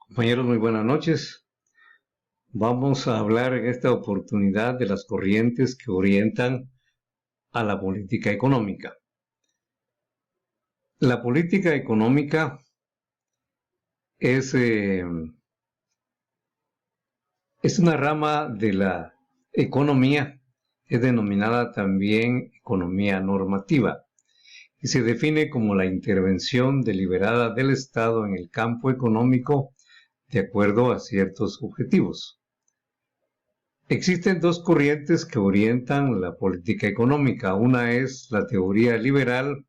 Compañeros, muy buenas noches. Vamos a hablar en esta oportunidad de las corrientes que orientan a la política económica. La política económica es, es una rama de la economía, es denominada también economía normativa, y se define como la intervención deliberada del Estado en el campo económico de acuerdo a ciertos objetivos. Existen dos corrientes que orientan la política económica. Una es la teoría liberal,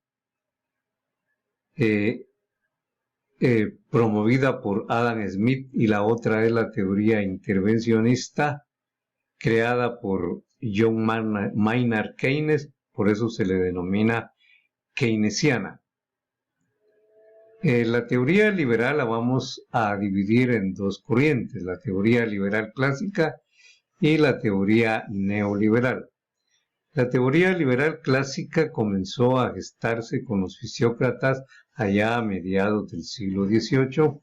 promovida por Adam Smith, y la otra es la teoría intervencionista, creada por John Maynard Keynes, por eso se le denomina keynesiana. La teoría liberal la vamos a dividir en dos corrientes, la teoría liberal clásica y la teoría neoliberal. La teoría liberal clásica comenzó a gestarse con los fisiócratas allá a mediados del siglo XVIII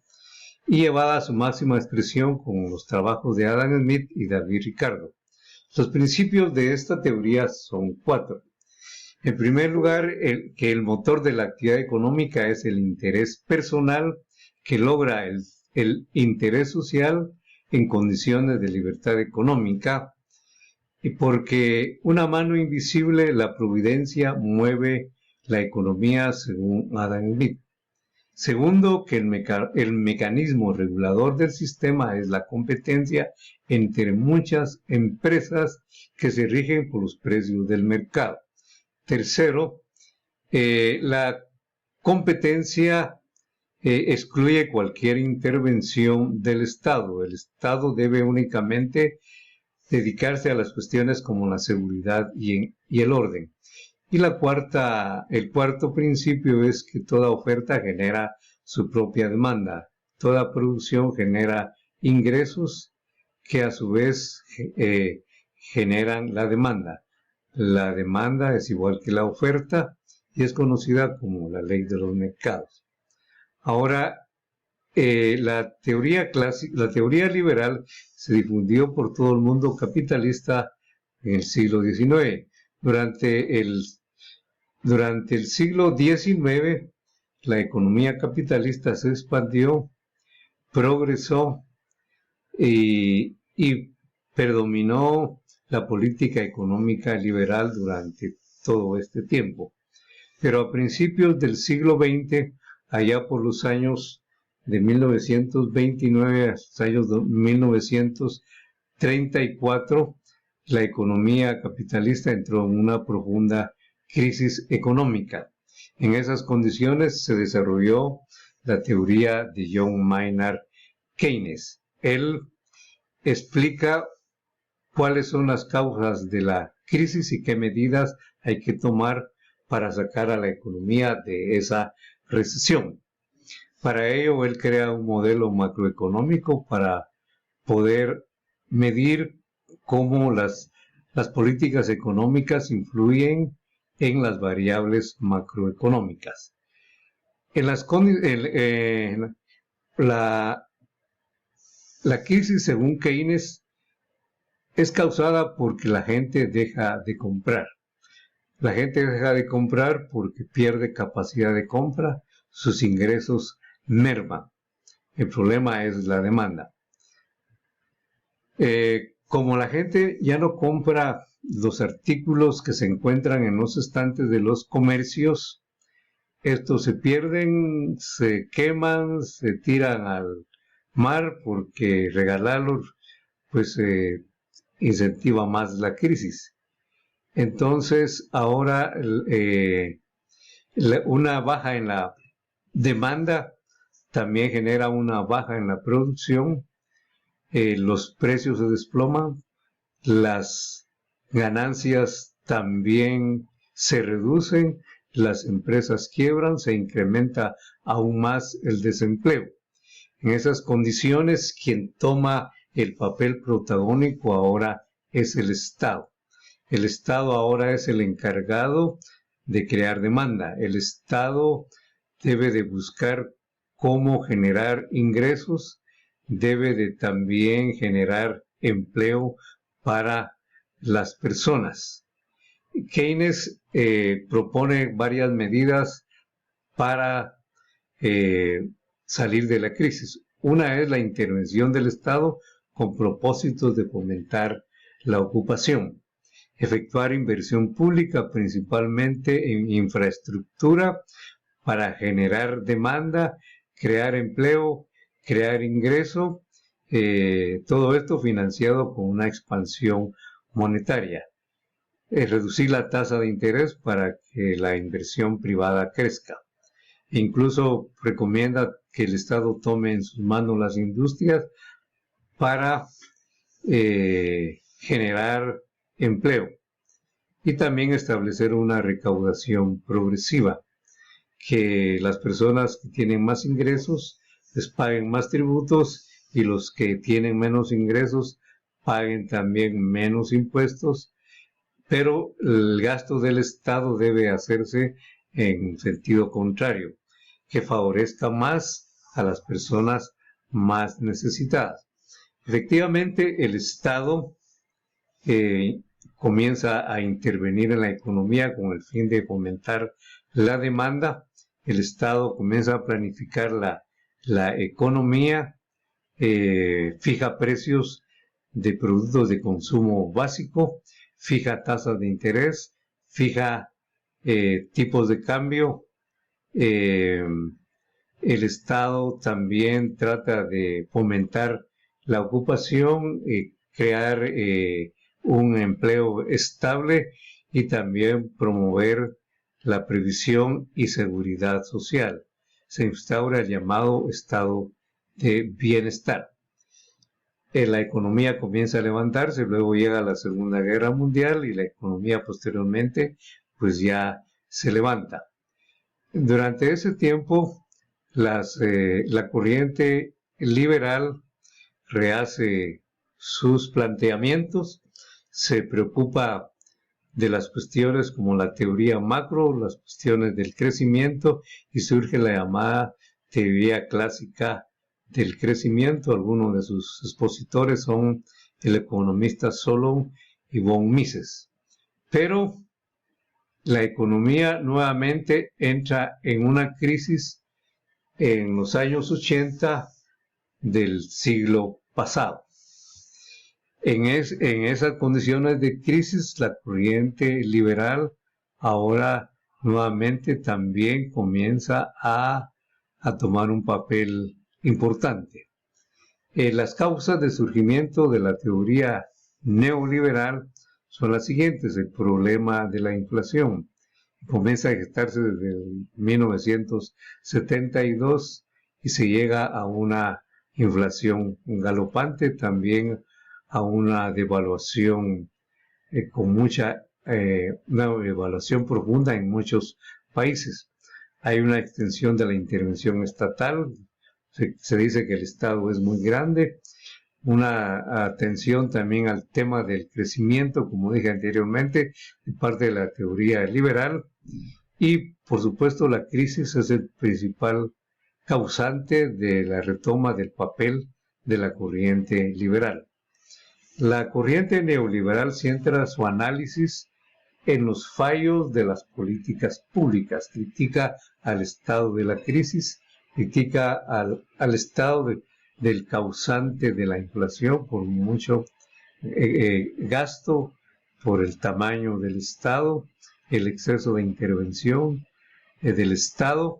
y llevada a su máxima expresión con los trabajos de Adam Smith y David Ricardo. Los principios de esta teoría son cuatro. En primer lugar, que el motor de la actividad económica es el interés personal que logra el interés social en condiciones de libertad económica, y porque una mano invisible, la providencia, mueve la economía según Adam Smith. Segundo, que el mecanismo regulador del sistema es la competencia entre muchas empresas que se rigen por los precios del mercado. Tercero, la competencia excluye cualquier intervención del Estado. El Estado debe únicamente dedicarse a las cuestiones como la seguridad y el orden. Y el cuarto principio es que toda oferta genera su propia demanda. Toda producción genera ingresos que a su vez generan la demanda. La demanda es igual que la oferta y es conocida como la ley de los mercados. Ahora, la teoría liberal se difundió por todo el mundo capitalista en el siglo XIX. Durante el siglo XIX, la economía capitalista se expandió, progresó y predominó la política económica liberal durante todo este tiempo. Pero a principios del siglo XX, allá por los años de 1929 hasta los años 1934, la economía capitalista entró en una profunda crisis económica. En esas condiciones se desarrolló la teoría de John Maynard Keynes. Él explica cuáles son las causas de la crisis y qué medidas hay que tomar para sacar a la economía de esa recesión. Para ello, él crea un modelo macroeconómico para poder medir cómo las políticas económicas influyen en las variables macroeconómicas. La crisis, según Keynes, es causada porque la gente deja de comprar. La gente deja de comprar porque pierde capacidad de compra, sus ingresos merman. El problema es la demanda. Como la gente ya no compra los artículos que se encuentran en los estantes de los comercios, estos se pierden, se queman, se tiran al mar, porque regalarlos pues incentiva más la crisis. Entonces ahora una baja en la demanda también genera una baja en la producción, los precios se desploman, las ganancias también se reducen, las empresas quiebran, se incrementa aún más el desempleo. En esas condiciones, quien toma el papel protagónico ahora es el Estado. El Estado ahora es el encargado de crear demanda. El Estado debe de buscar cómo generar ingresos debe de también generar empleo para las personas. Keynes propone varias medidas para salir de la crisis. Una es la intervención del Estado con propósitos de fomentar la ocupación, efectuar inversión pública principalmente en infraestructura para generar demanda, crear empleo, crear ingreso, todo esto financiado con una expansión monetaria. Reducir la tasa de interés para que la inversión privada crezca. Incluso recomienda que el Estado tome en sus manos las industrias para generar empleo y también establecer una recaudación progresiva, que las personas que tienen más ingresos les paguen más tributos y los que tienen menos ingresos paguen también menos impuestos, pero el gasto del Estado debe hacerse en sentido contrario, que favorezca más a las personas más necesitadas. Efectivamente, el Estado comienza a intervenir en la economía con el fin de fomentar la demanda. El Estado comienza a planificar la economía, fija precios de productos de consumo básico, fija tasas de interés, fija tipos de cambio. El Estado también trata de fomentar la ocupación, crear un empleo estable y también promover la previsión y seguridad social. Se instaura el llamado estado de bienestar. La economía comienza a levantarse, luego llega la Segunda Guerra Mundial y la economía posteriormente pues ya se levanta. Durante ese tiempo la corriente liberal rehace sus planteamientos, se preocupa de las cuestiones como la teoría macro, las cuestiones del crecimiento, y surge la llamada teoría clásica del crecimiento. Algunos de sus expositores son el economista Solon y von Mises. Pero la economía nuevamente entra en una crisis en los años 80 del siglo pasado. En esas condiciones de crisis, la corriente liberal ahora nuevamente también comienza a tomar un papel importante. Las causas de surgimiento de la teoría neoliberal son las siguientes. El problema de la inflación comienza a gestarse desde 1972 y se llega a una inflación galopante, también a una devaluación una devaluación profunda en muchos países. Hay una extensión de la intervención estatal, se dice que el Estado es muy grande, una atención también al tema del crecimiento, como dije anteriormente, de parte de la teoría liberal, y por supuesto la crisis es el principal causante de la retoma del papel de la corriente liberal. La corriente neoliberal centra su análisis en los fallos de las políticas públicas, critica al estado de la crisis, critica al estado del causante de la inflación por mucho gasto, por el tamaño del Estado, el exceso de intervención del Estado.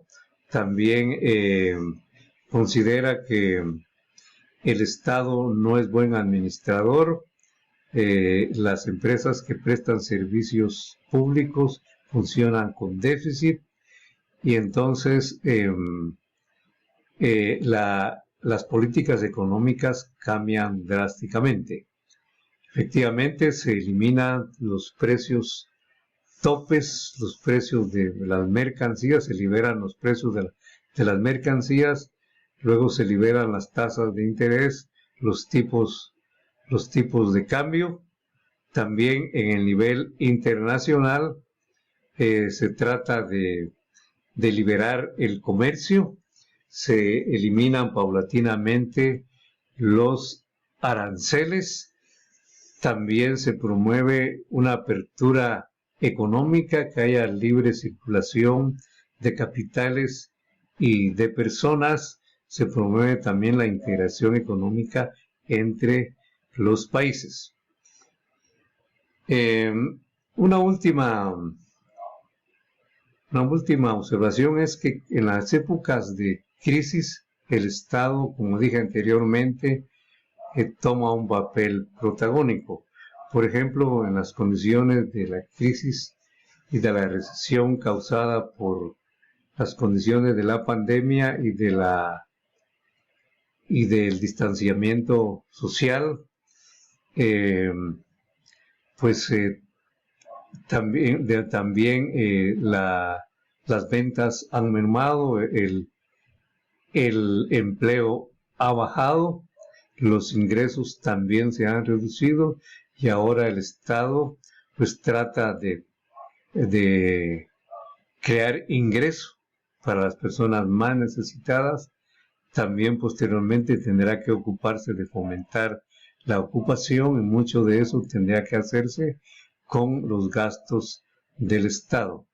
También considera que el Estado no es buen administrador, las empresas que prestan servicios públicos funcionan con déficit y entonces las políticas económicas cambian drásticamente. Efectivamente, se eliminan los precios topes, los precios de las mercancías, se liberan los precios de las mercancías, luego se liberan las tasas de interés, los tipos de cambio. También en el nivel internacional se trata de liberar el comercio, se eliminan paulatinamente los aranceles. También se promueve una apertura económica, que haya libre circulación de capitales y de personas. Se promueve también la integración económica entre los países. Una última observación es que en las épocas de crisis, el Estado, como dije anteriormente, toma un papel protagónico. Por ejemplo, en las condiciones de la crisis y de la recesión causada por las condiciones de la pandemia y del distanciamiento social, también las ventas han mermado, el empleo ha bajado, los ingresos también se han reducido y ahora el Estado pues trata de crear ingresos para las personas más necesitadas. También posteriormente tendrá que ocuparse de fomentar la ocupación, y mucho de eso tendrá que hacerse con los gastos del Estado.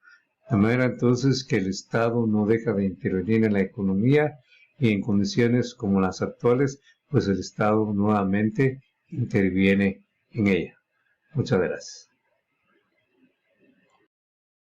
De manera entonces que el Estado no deja de intervenir en la economía, y en condiciones como las actuales, pues el Estado nuevamente interviene en ella. Muchas gracias.